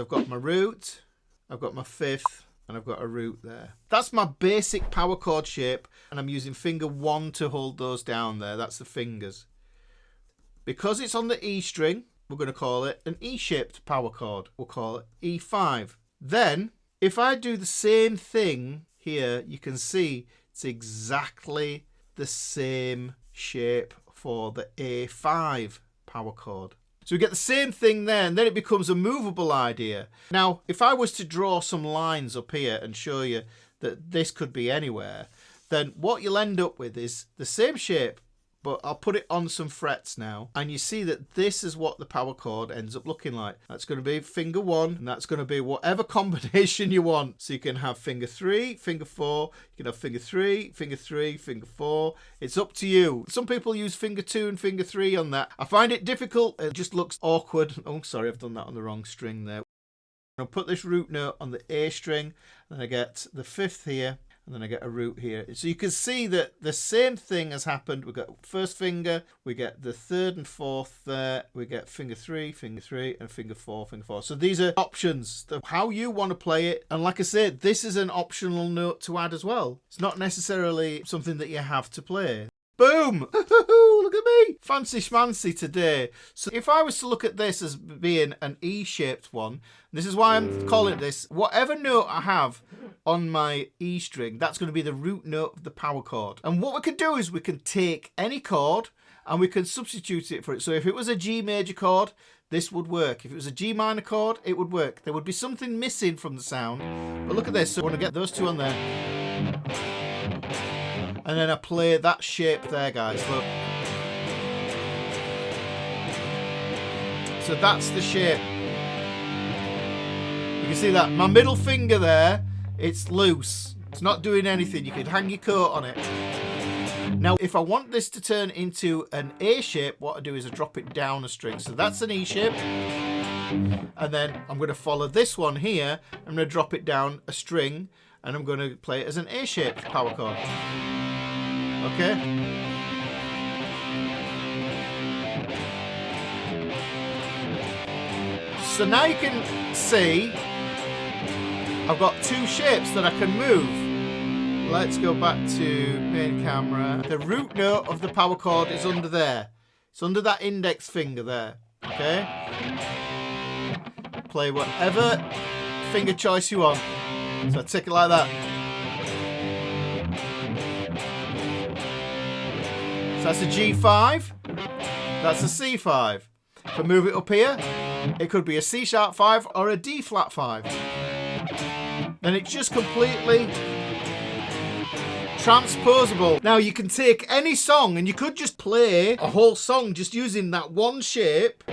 I've got my root, I've got my fifth, and I've got a root there. That's my basic power chord shape, and I'm using finger 1 to hold those down there. That's the fingers. Because it's on the E string, we're going to call it an E-shaped power chord. We'll call it E5. Then, if I do the same thing here, you can see it's exactly the same shape for the A5 power chord. So we get the same thing there, and then it becomes a movable idea. Now, if I was to draw some lines up here and show you that this could be anywhere, then what you'll end up with is the same shape, but I'll put it on some frets now, and you see that this is what the power chord ends up looking like. That's going to be finger 1, and that's going to be whatever combination you want. So you can have finger 3, finger 4, you can have finger 3, finger 3, finger 4. It's up to you. Some people use finger 2 and finger 3 on that. I find it difficult. It just looks awkward. Oh, sorry, I've done that on the wrong string there. I'll put this root note on the A string, then I get the fifth here, and then I get a root here. So you can see that the same thing has happened. We've got first finger, we get the third and fourth there, we get finger 3, and finger 4, finger 4. So these are options, how you want to play it. And like I said, this is an optional note to add as well. It's not necessarily something that you have to play. Boom! Look at me! Fancy schmancy today. So if I was to look at this as being an E-shaped one, this is why I'm calling it this, whatever note I have on my E string, that's going to be the root note of the power chord. And what we can do is we can take any chord and we can substitute it for it. So if it was a G major chord, this would work. If it was a G minor chord, it would work. There would be something missing from the sound. But look at this. So I want to get those two on there. And then I play that shape there, guys. Look. So that's the shape. You can see that. My middle finger there, it's loose. It's not doing anything. You could hang your coat on it. Now, if I want this to turn into an A shape, what I do is I drop it down a string. So that's an E shape. And then I'm going to follow this one here. I'm going to drop it down a string. And I'm going to play it as an A-shaped power chord. Okay? So now you can see I've got two shapes that I can move. Let's go back to main camera. The root note of the power chord is under there. It's under that index finger there. Okay? Play whatever finger choice you want. So I take it like that. So that's a G5. That's a C5. If I move it up here, it could be a C sharp 5 or a D flat 5. And it's just completely transposable. Now you can take any song and you could just play a whole song just using that one shape.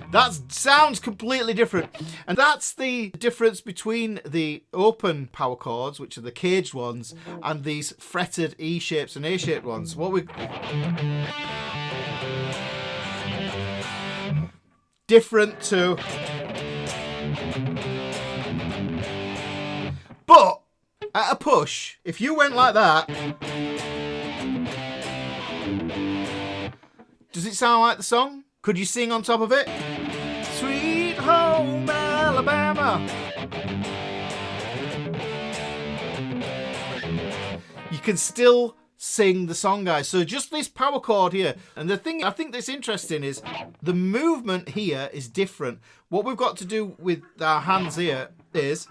That sounds completely different. And that's the difference between the open power chords, which are the caged ones, and these fretted E shapes and A shaped ones. What we different to, but at a push, if you went like that, does it sound like the song? Could you sing on top of it? Sweet home Alabama. You can still sing the song, guys. So just this power chord here. And the thing I think that's interesting is the movement here is different. What we've got to do with our hands here is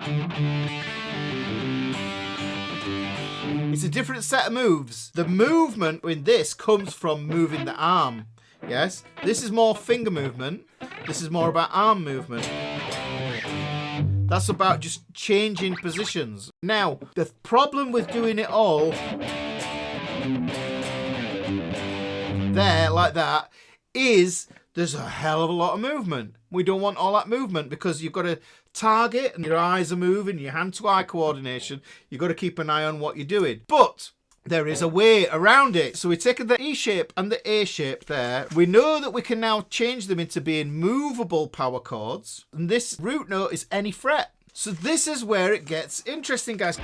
it's a different set of moves. The movement in this comes from moving the arm. Yes, this is more finger movement. This is more about arm movement. That's about just changing positions. Now, the problem with doing it all there, like that, is there's a hell of a lot of movement. We don't want all that movement because you've got to target and your eyes are moving, your hand-to-eye coordination. You've got to keep an eye on what you're doing. But there is a way around it. So we've taken the E shape and the A shape there. We know that we can now change them into being movable power chords. And this root note is any fret. So this is where it gets interesting, guys.